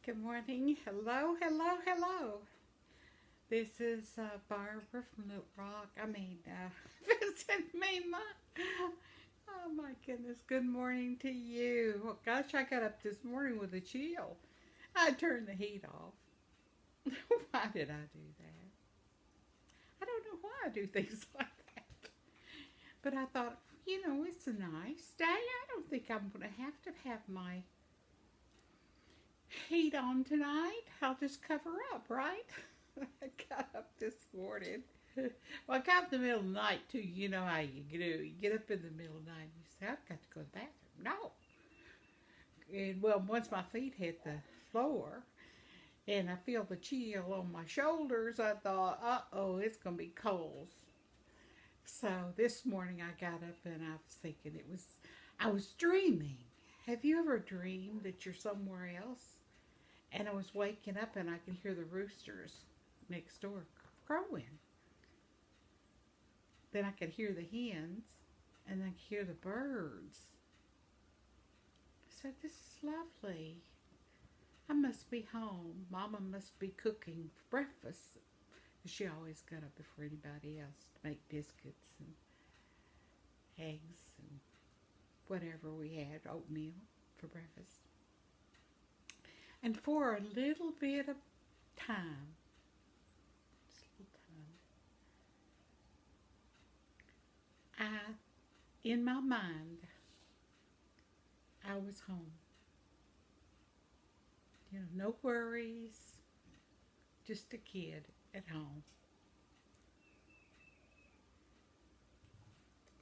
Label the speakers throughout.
Speaker 1: Good morning. Hello, hello, hello. This is Barbara from Little Rock. Visit me, oh my goodness. Good morning to you. Oh, gosh, I got up this morning with a chill. I turned the heat off. Why did I do that? I don't know why I do things like that. But I thought, it's a nice day. I don't think I'm going to have my heat on tonight. I'll just cover up, right? I got up this morning. Well, I got up in the middle of the night too. You know how you do. You get up in the middle of the night and you say, I've got to go to the bathroom. No. And well, once my feet hit the floor and I feel the chill on my shoulders, I thought, uh-oh, it's going to be cold. So this morning I got up and I was thinking I was dreaming. Have you ever dreamed that you're somewhere else? And I was waking up and I could hear the roosters next door crowing. Then I could hear the hens and I could hear the birds. I said, this is lovely. I must be home. Mama must be cooking for breakfast. She always got up before anybody else to make biscuits and eggs and whatever we had, oatmeal for breakfast. And for a little bit of time, in my mind, I was home. No worries, just a kid at home.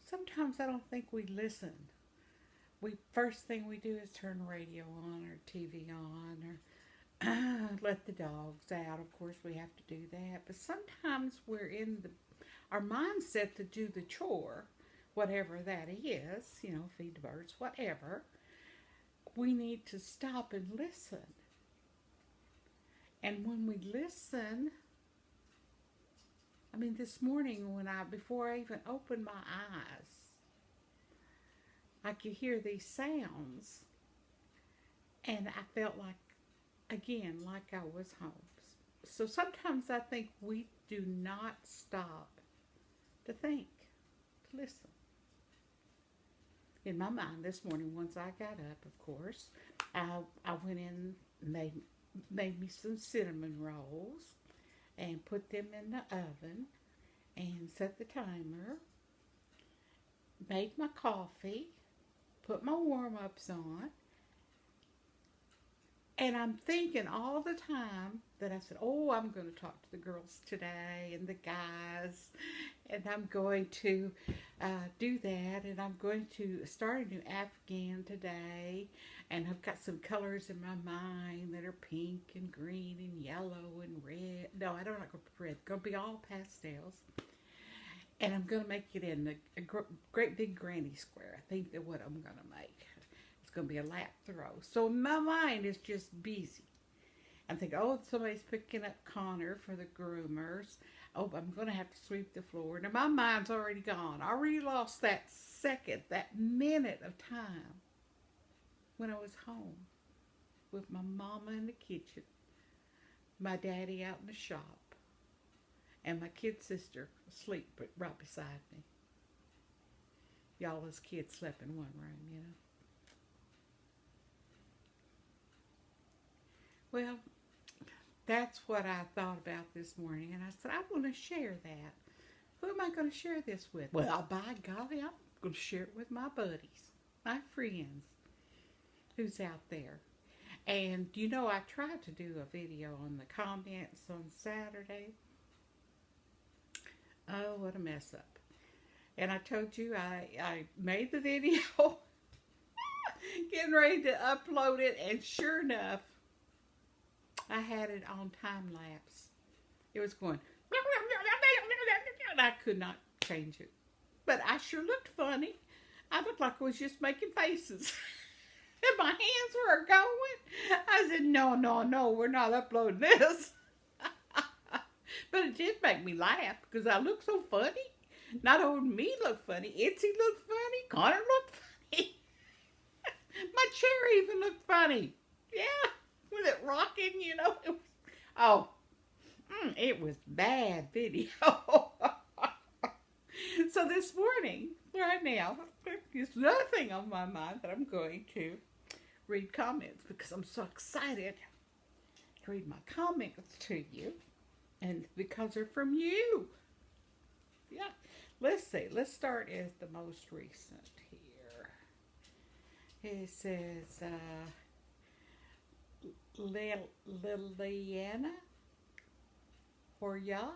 Speaker 1: Sometimes I don't think we listen. First thing we do is turn the radio on or TV on or let the dogs out. Of course, we have to do that. But sometimes we're in our mindset to do the chore, whatever that is, feed the birds, whatever. We need to stop and listen. And when we listen, this morning before I even opened my eyes, I could hear these sounds, and I felt like I was home. So sometimes I think we do not stop to think, to listen. In my mind this morning, once I got up, of course, I went in, made me some cinnamon rolls, and put them in the oven, and set the timer, made my coffee, put my warm-ups on, and I'm thinking all the time that I said, I'm going to talk to the girls today and the guys, and I'm going to do that, and I'm going to start a new Afghan today, and I've got some colors in my mind that are pink and green and yellow and red. No, I don't like red. It's going to be all pastels. And I'm going to make it in a great big granny square. I think that's what I'm going to make. It's going to be a lap throw. So my mind is just busy. I'm thinking, somebody's picking up Connor for the groomers. I'm going to have to sweep the floor. Now my mind's already gone. I already lost that minute of time when I was home with my mama in the kitchen, my daddy out in the shop, and my kid sister asleep right beside me. Y'all as kids slept in one room, Well, that's what I thought about this morning, and I said, I want to share that. Who am I going to share this with? Well, by golly, I'm going to share it with my buddies, my friends, who's out there. And, I tried to do a video on the comments on Saturday. Oh, what a mess up. And I told you I made the video, getting ready to upload it, and sure enough, I had it on time lapse. It was going, and I could not change it. But I sure looked funny. I looked like I was just making faces. And my hands were going. I said, no, we're not uploading this. But it did make me laugh because I looked so funny. Not only me looked funny, Itsy looked funny, Connor looked funny. My chair even looked funny. Yeah, when it rocking, you know. It was bad video. So this morning, right now, there's nothing on my mind that I'm going to read comments because I'm so excited to read my comments to you, and because they're from you. Yeah, let's see. Let's start at the most recent here. It says, Liliana Hoya,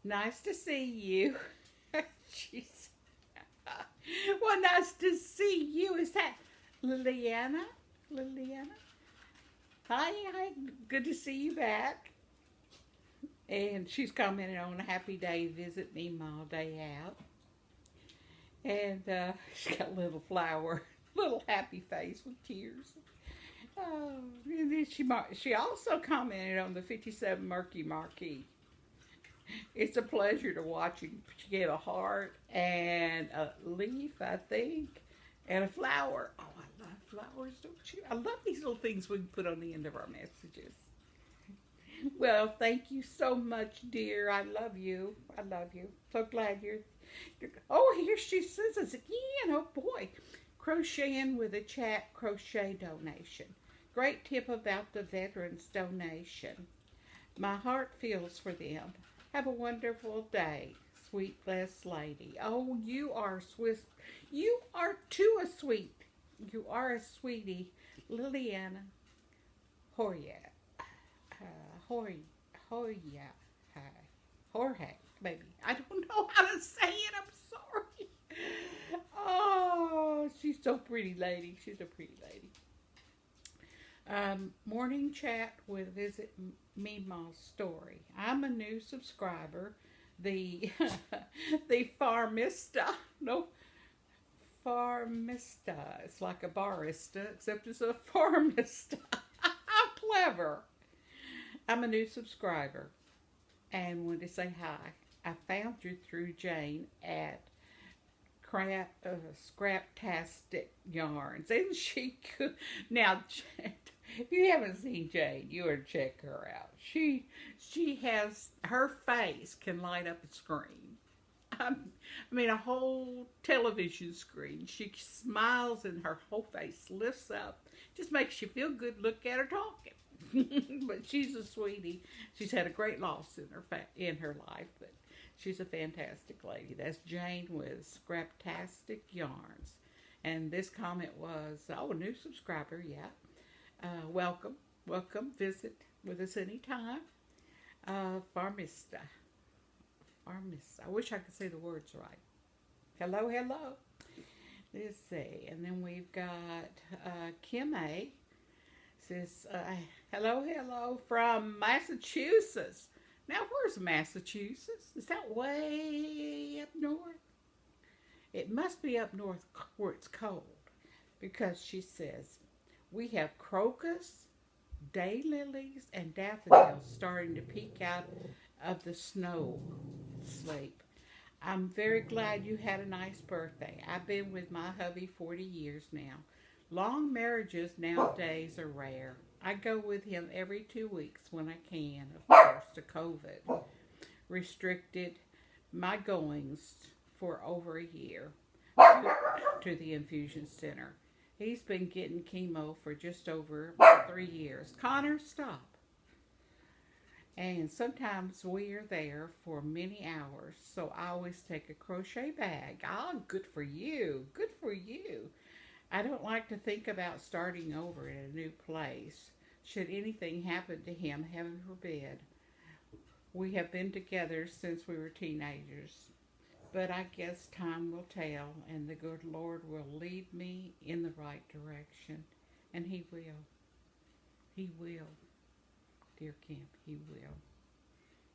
Speaker 1: nice to see you. She's, well, nice to see you. Is that Liliana? Hi, good to see you back. And she's commented on a happy day, visit me all day out. And she's got a little flower, little happy face with tears. And then she also commented on the 57 Murky Marquee. It's a pleasure to watch you. She gave a heart and a leaf, I think, and a flower. Oh, I love flowers, don't you? I love these little things we can put on the end of our messages. Well, thank you so much, dear. I love you. So glad you're oh, here she says us again. Oh, boy. Crocheting with a chat crochet donation. Great tip about the veterans donation. My heart feels for them. Have a wonderful day, sweet blessed lady. Oh, you are Swiss. You are too a sweet. You are a sweetie, Liliana Jorge, maybe. I don't know how to say it. I'm sorry. Oh, she's so pretty, lady. She's a pretty lady. Morning chat with Visit Meemaw's story. I'm a new subscriber. The Farmista. No, Farmista. It's like a barista, except it's a Farmista. How clever. I'm a new subscriber and wanted to say hi. I found you through Jane at Scraptastic Yarns. Isn't she good? Now, if you haven't seen Jane, you ought to check her out. She has, her face can light up a screen. I mean, a whole television screen. She smiles and her whole face lifts up. Just makes you feel good, look at her talking. But she's a sweetie. She's had a great loss in her life, but she's a fantastic lady. That's Jane with Scraptastic Yarns. And this comment was, oh, a new subscriber, yeah. Welcome. Visit with us anytime. Farmista. I wish I could say the words right. Hello. Let's see. And then we've got Kim A. Says, hello from Massachusetts. Now, where's Massachusetts? Is that way up north? It must be up north where it's cold, because she says, we have crocus, daylilies, and daffodils starting to peek out of the snow sleep. I'm very glad you had a nice birthday. I've been with my hubby 40 years now. Long marriages nowadays are rare. I go with him every 2 weeks when I can, of course, to COVID. Restricted my goings for over a year to the infusion center. He's been getting chemo for just over 3 years. Connor, stop. And sometimes we are there for many hours, so I always take a crochet bag. Oh, good for you. I don't like to think about starting over in a new place. Should anything happen to him, heaven forbid. We have been together since we were teenagers. But I guess time will tell, and the good Lord will lead me in the right direction. And He will. He will. Dear Kim, He will.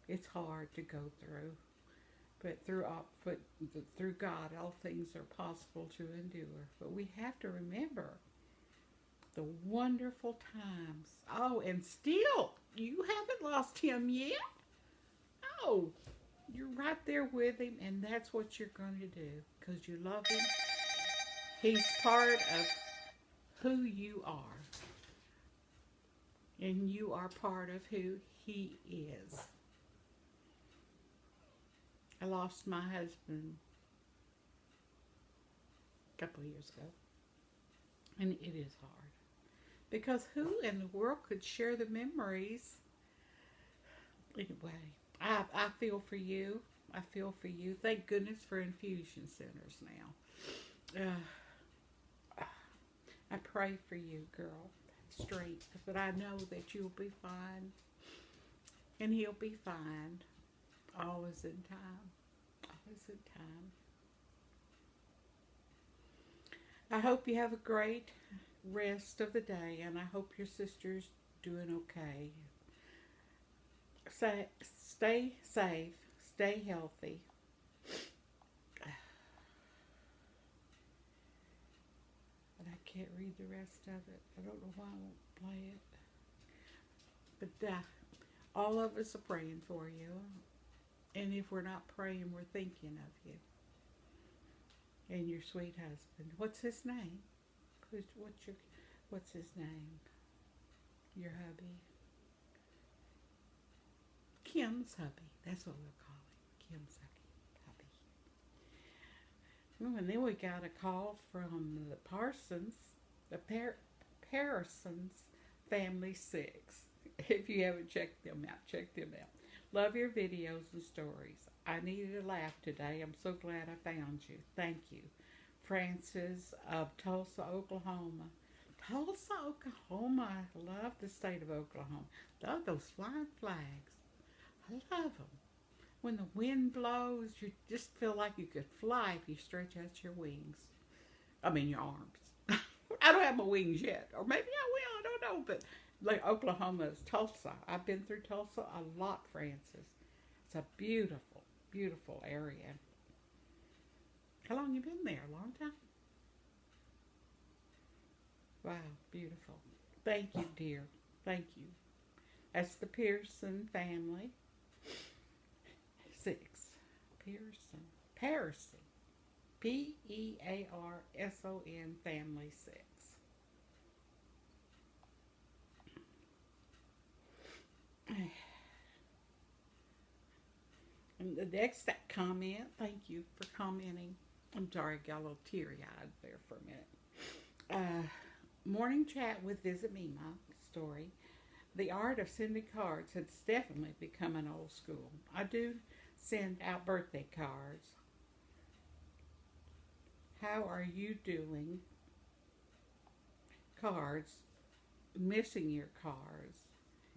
Speaker 1: It's hard to go through. But through God, all things are possible to endure. But we have to remember the wonderful times. Oh, and still, you haven't lost him yet? Oh, you're right there with him, and that's what you're going to do because you love him. He's part of who you are. And you are part of who He is. I lost my husband a couple of years ago. And it is hard. Because who in the world could share the memories? Anyway, I feel for you. I feel for you. Thank goodness for infusion centers now. I pray for you, girl. Strength. But I know that you'll be fine. And he'll be fine. All is in time. All is in time. I hope you have a great rest of the day, and I hope your sister's doing okay. Stay safe, stay healthy. And I can't read the rest of it. I don't know why I won't play it. But all of us are praying for you. And if we're not praying, we're thinking of you. And your sweet husband. What's his name? What's his name? Your hubby. Kim's hubby. That's what we'll call it. Kim's hubby. Oh, and then we got a call from the Parsons, the Parsons Family 6. If you haven't checked them out, check them out. Love your videos and stories. I needed a laugh today. I'm so glad I found you. Thank you. Francis of Tulsa, Oklahoma. Tulsa, Oklahoma. I love the state of Oklahoma. Love those flying flags. I love them. When the wind blows, you just feel like you could fly if you stretch out your wings. I mean, your arms. I don't have my wings yet. Or maybe I will. I don't know. But like Oklahoma is Tulsa. I've been through Tulsa a lot, Francis. It's a beautiful, beautiful area. How long you been there? A long time? Wow, beautiful. Thank you, dear. Thank you. That's the Pearson family. 6. Pearson. Pearson family 6. And the next comment, thank you for commenting. I'm sorry, I got a little teary-eyed there for a minute. Morning chat with Visit Mima story. The art of sending cards has definitely become an old school. I do send out birthday cards. How are you doing? Cards, missing your cards,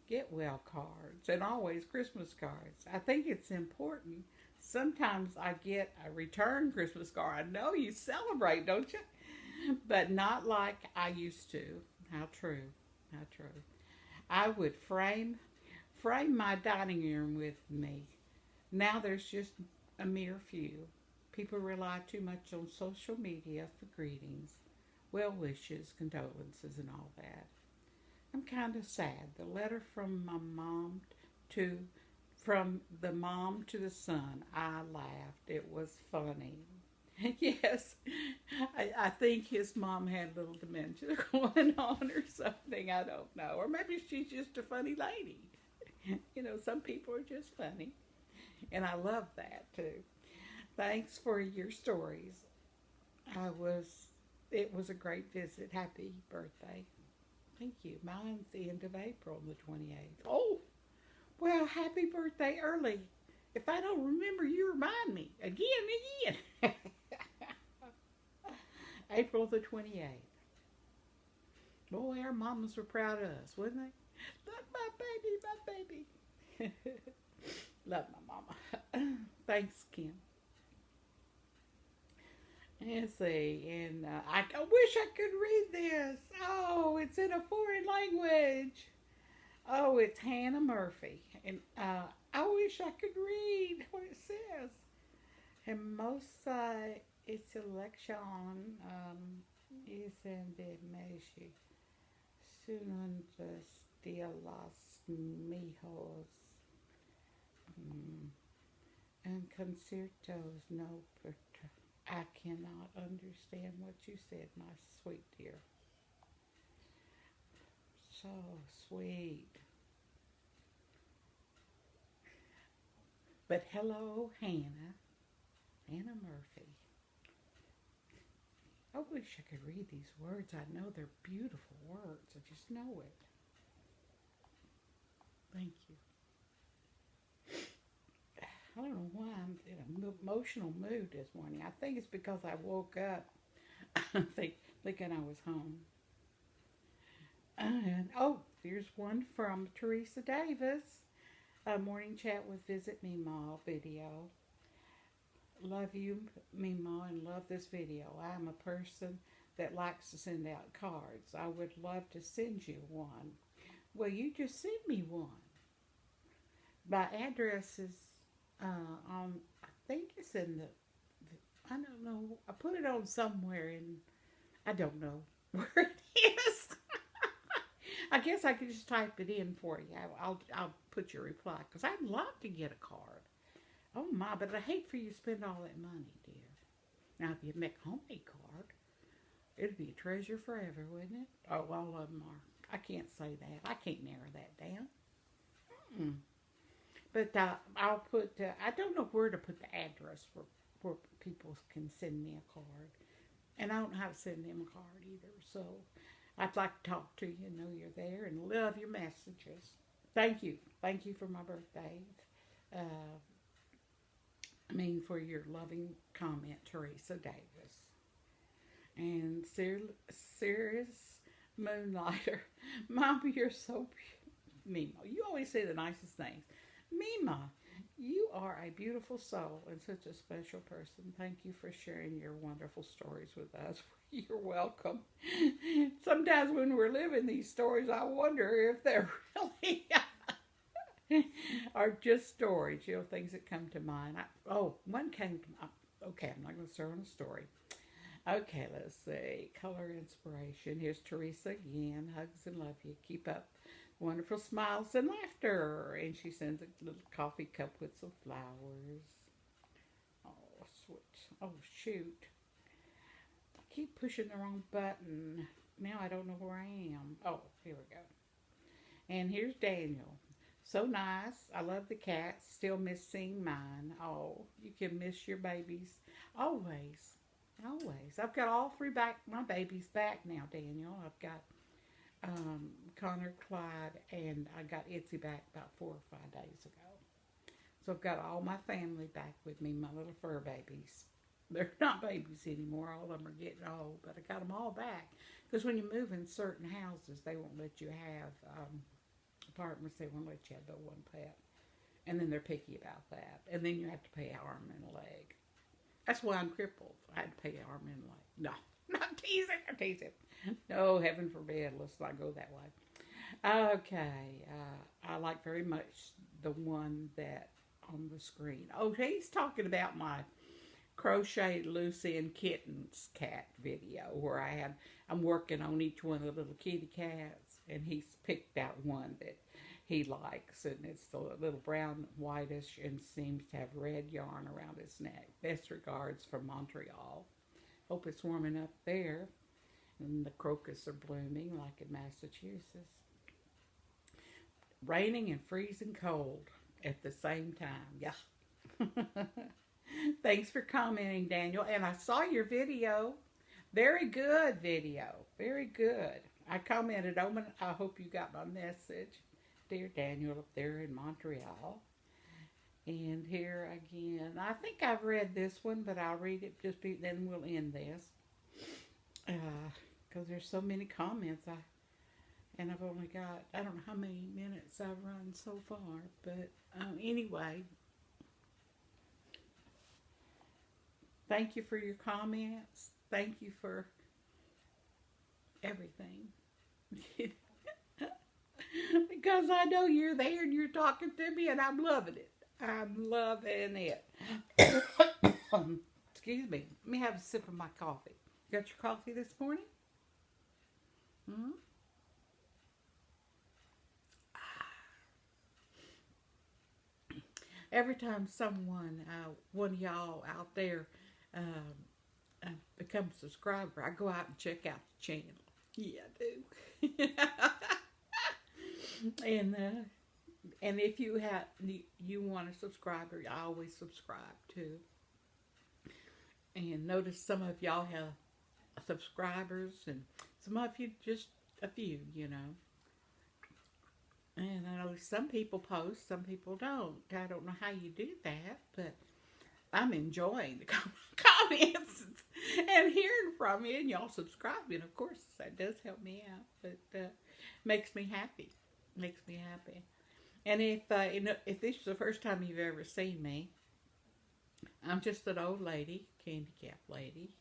Speaker 1: get well cards, and always Christmas cards. I think it's important. Sometimes I get a return Christmas card. I know you celebrate, don't you? But not like I used to. How true. How true. I would frame my dining room with me. Now there's just a mere few. People rely too much on social media for greetings, well wishes, condolences, and all that. I'm kind of sad. The letter from the mom to the son. I laughed. It was funny. Yes, I think his mom had a little dementia going on or something. I don't know. Or maybe she's just a funny lady. You know, some people are just funny. And I love that too. Thanks for your stories. It was a great visit. Happy birthday. Thank you. Mine's the end of April, the 28th. Oh, well, happy birthday early. If I don't remember, you remind me. Again. April the 28th. Boy, our mamas were proud of us, wasn't they? Look, my baby. Love my mama. Thanks, Kim. Let's see, and I wish I could read this. Oh, it's in a foreign language. Oh, it's Hannah Murphy, and I wish I could read what it says. Hermosa esta elección es en de México. Sunundas de los mijos and conciertos no pertra. I cannot understand what you said, my sweet dear. So sweet. But hello, Hannah. Hannah Murphy. I wish I could read these words. I know they're beautiful words. I just know it. Thank you. I don't know why I'm in an emotional mood this morning. I think it's because I woke up thinking I was home. And oh, here's one from Teresa Davis. A morning chat with Visit Meemaw video. Love you, Meemaw, and love this video. I'm a person that likes to send out cards. I would love to send you one. Well, you just send me one. My address is on, I think it's in I don't know, I put it on somewhere and I don't know where it is. I guess I could just type it in for you. I'll put your reply because I'd love to get a card. Oh my, but I hate for you to spend all that money, dear. Now, if you make a homemade card, it'd be a treasure forever, wouldn't it? Oh, all of them are. I can't say that. I can't narrow that down. Mm-mm. But I'll put, I don't know where to put the address where people can send me a card. And I don't know how to send them a card either. So I'd like to talk to you and know you're there and love your messages. Thank you. Thank you for my birthday. For your loving comment, Teresa Davis. And Serious Moonlighter. Mama, you're so Mima. You always say the nicest things. Mima, you are a beautiful soul and such a special person. Thank you for sharing your wonderful stories with us. You're welcome. Sometimes when we're living these stories, I wonder if they're really are just stories, things that come to mind. One came to mind. Okay, I'm not going to start on a story. Okay, let's see. Color inspiration. Here's Teresa again. Hugs and love you. Keep up wonderful smiles and laughter. And she sends a little coffee cup with some flowers. Oh, switch. Oh, shoot. I keep pushing the wrong button. Now I don't know where I am. Oh, here we go. And here's Daniel. So nice. I love the cats. Still miss seeing mine. Oh, you can miss your babies. Always. Always. I've got all three my babies back now, Daniel. I've got Connor, Clyde, and I got Itzy back about 4 or 5 days ago. So I've got all my family back with me, my little fur babies. They're not babies anymore. All of them are getting old, but I got them all back. Because when you move in certain houses, they won't let you have apartments. They won't let you have but one pet. And then they're picky about that. And then you have to pay arm and a leg. That's why I'm crippled. I had to pay arm and leg. No, not teasing. I'm teasing. No, heaven forbid. Let's not go that way. Okay. I like very much the one that on the screen. Oh, he's talking about my Crochet Lucy and Kittens cat video where I'm working on each one of the little kitty cats, and he's picked out one that he likes, and it's the little brown whitish and seems to have red yarn around its neck. Best regards from Montreal. Hope it's warming up there, and the crocus are blooming like in Massachusetts. Raining and freezing cold at the same time. Yeah. Thanks for commenting, Daniel. And I saw your video. Very good video. Very good. I commented, I hope you got my message. Dear Daniel up there in Montreal. And here again, I think I've read this one, but I'll read it then we'll end this. Because there's so many comments. And I've only got, I don't know how many minutes I've run so far. But anyway, thank you for your comments. Thank you for everything. Because I know you're there and you're talking to me and I'm loving it. I'm loving it. Excuse me. Let me have a sip of my coffee. You got your coffee this morning? Hmm? Every time someone, one of y'all out there, becomes a subscriber, I go out and check out the channel. Yeah, I do. And if you want a subscriber, I always subscribe too. And notice some of y'all have subscribers, and some of you just a few, you know. And I know some people post, some people don't. I don't know how you do that, but I'm enjoying the comments and hearing from you, and y'all subscribing. Of course, that does help me out, but makes me happy. Makes me happy. And if this is the first time you've ever seen me, I'm just an old lady, candy cap lady.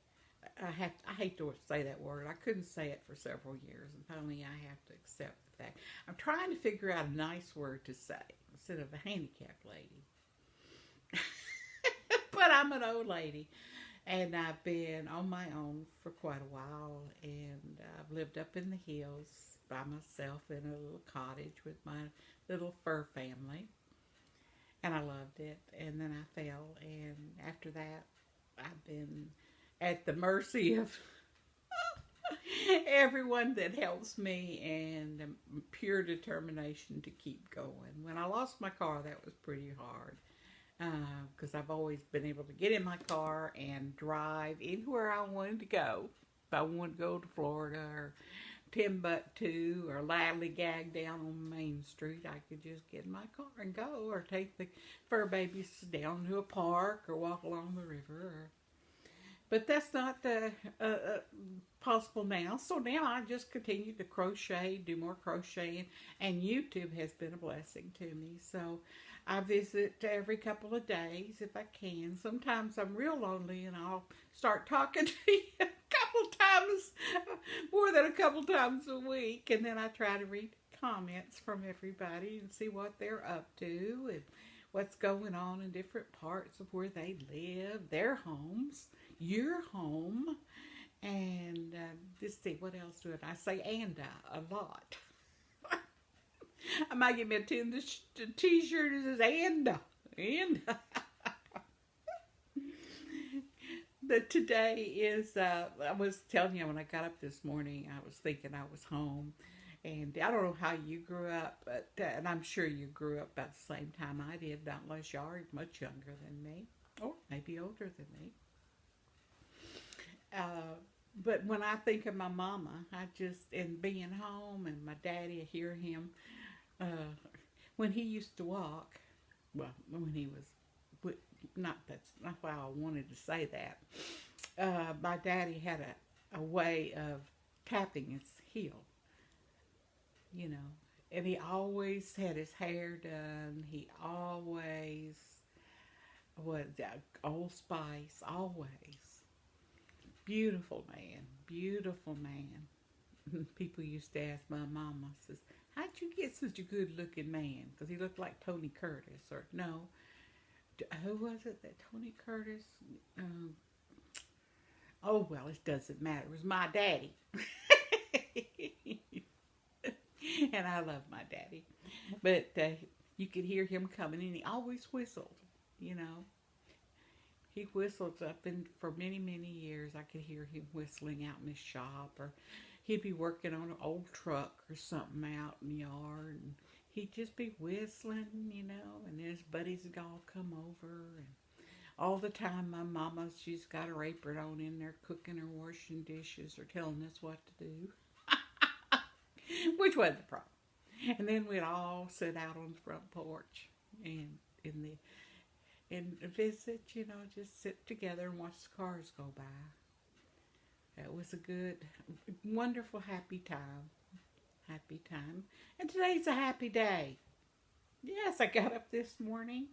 Speaker 1: I hate to say that word. I couldn't say it for several years, and finally I have to accept the fact. I'm trying to figure out a nice word to say instead of a handicapped lady. But I'm an old lady, and I've been on my own for quite a while, and I've lived up in the hills by myself in a little cottage with my little fur family, and I loved it. And then I fell, and after that, I've been at the mercy of everyone that helps me, and pure determination to keep going. When I lost my car, that was pretty hard, because I've always been able to get in my car and drive anywhere I wanted to go. If I wanted to go to Florida or Timbuktu or Lollygag down on Main Street, I could just get in my car and go, or take the fur babies down to a park or walk along the river. But that's not possible now. So now I just continue to crochet, do more crocheting, and YouTube has been a blessing to me. So I visit every couple of days if I can. Sometimes I'm real lonely and I'll start talking to you a couple times, more than a couple times a week. And then I try to read comments from everybody and see what they're up to and what's going on in different parts of where they live, their homes, your home, and just see what else do it. I say a lot. I might get me a t-shirt that says anda. But today is, I was telling you when I got up this morning, I was thinking I was home. And I don't know how you grew up, but and I'm sure you grew up about the same time I did, not unless you are much younger than me, or maybe older than me. But when I think of my mama, and being home, and my daddy, I hear him, when he used to walk, well, when he was, that's not why I wanted to say that. My daddy had a way of tapping his heel, you know, and he always had his hair done. He always was Old Spice, always. Beautiful man, beautiful man. People used to ask my mama, says, how'd you get such a good looking man? Because he looked like Tony Curtis, or no, who was it that Tony Curtis? Oh, well, it doesn't matter. It was my daddy. And I love my daddy. But you could hear him coming in. He always whistled, you know. He whistled for many, many years. I could hear him whistling out in his shop, or he'd be working on an old truck or something out in the yard, and he'd just be whistling, you know, and his buddies would all come over, and all the time my mama, she's got her apron on in there cooking or washing dishes or telling us what to do, which wasn't the problem. And then we'd all sit out on the front porch and visit, you know, just sit together and watch the cars go by. It was a good, wonderful, happy time. Happy time. And today's a happy day. Yes, I got up this morning.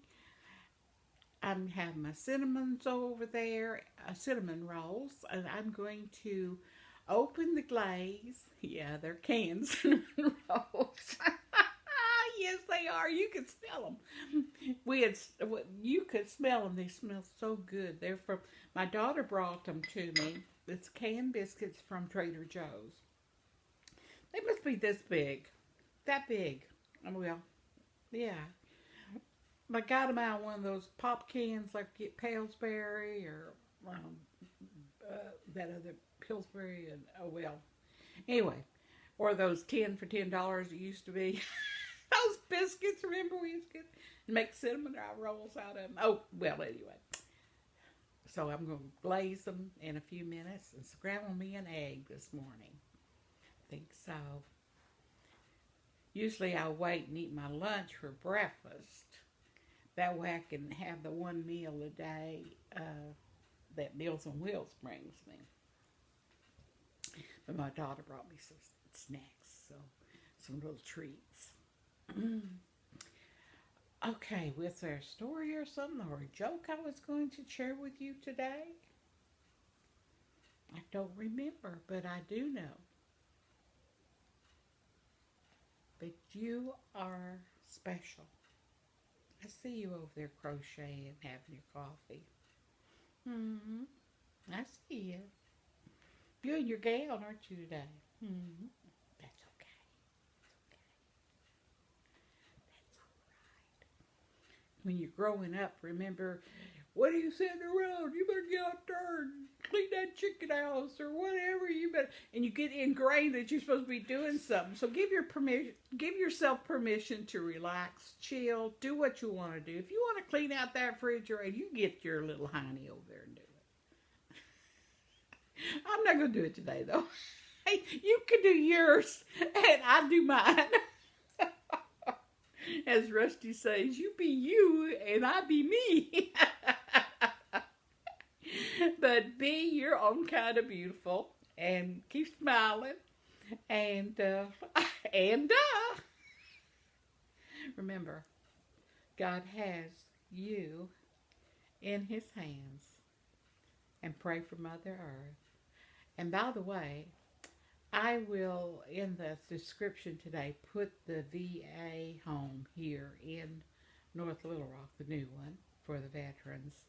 Speaker 1: I'm having my cinnamons over there, cinnamon rolls, and I'm going to open the glaze. Yeah, they're canned cinnamon rolls. Yes, they are. You can smell them. You could smell them. They smell so good. They're from, my daughter brought them to me. It's canned biscuits from Trader Joe's. They must be this big. That big. Well, yeah. I got them out of one of those pop cans like get Pillsbury or that other Pillsbury and, oh well. Anyway, Or those 10 for $10 it used to be. Those biscuits, remember we used to get and make cinnamon rolls out of them. Oh, well, anyway. So I'm going to glaze them in a few minutes and scramble me an egg this morning. I think so. Usually I'll wait and eat my lunch for breakfast. That way I can have the one meal a day that Meals on Wheels brings me. But my daughter brought me some snacks, so some little treats. Okay, was there a story or something or a joke I was going to share with you today? I don't remember, but I do know that you are special. I see you over there crocheting, having your coffee. I see you. You and your gal, aren't you, today? That's okay. That's all right. When you're growing up, remember, what are you sitting around? You better get out there and clean that chicken house or whatever. And you get ingrained that you're supposed to be doing something. So give yourself permission to relax, chill, do what you want to do. If you want to clean out that refrigerator, you get your little hiney over there and do it. I'm not going to do it today, though. Hey, you can do yours, and I do mine. As Rusty says, you be you, and I be me. But be your own kind of beautiful, and keep smiling, and remember, God has you in His hands, and pray for Mother Earth. And by the way, I will, in the description today, put the VA home here in North Little Rock, the new one, for the veterans,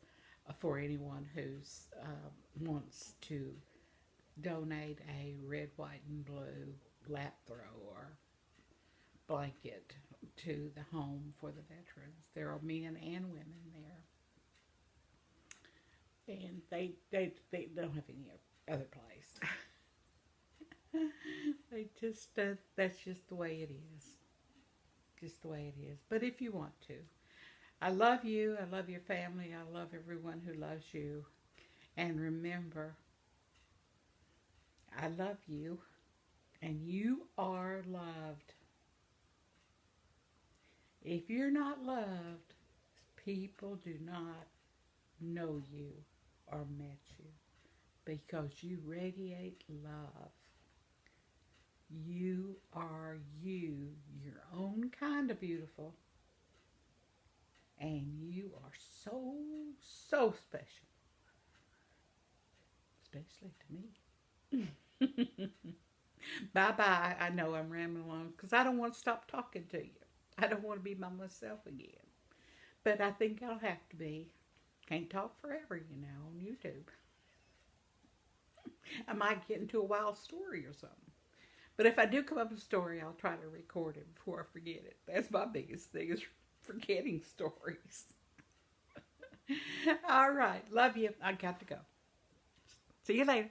Speaker 1: for anyone who's wants to donate a red, white, and blue lap throw or blanket to the home for the veterans. There are men and women there. And they don't have any other place. They just, that's just the way it is. Just the way it is. But if you want to. I love you. I love your family. I love everyone who loves you. And remember, I love you. And you are loved. If you're not loved, people do not know you or met you. Because you radiate love. You are you, your own kind of beautiful. And you are so, so special. Especially to me. Bye-bye. I know I'm rambling along because I don't want to stop talking to you. I don't want to be by myself again. But I think I'll have to be. Can't talk forever, you know, on YouTube. I might get into a wild story or something. But if I do come up with a story, I'll try to record it before I forget it. That's my biggest thing, is forgetting stories. All right. Love you. I got to go. See you later.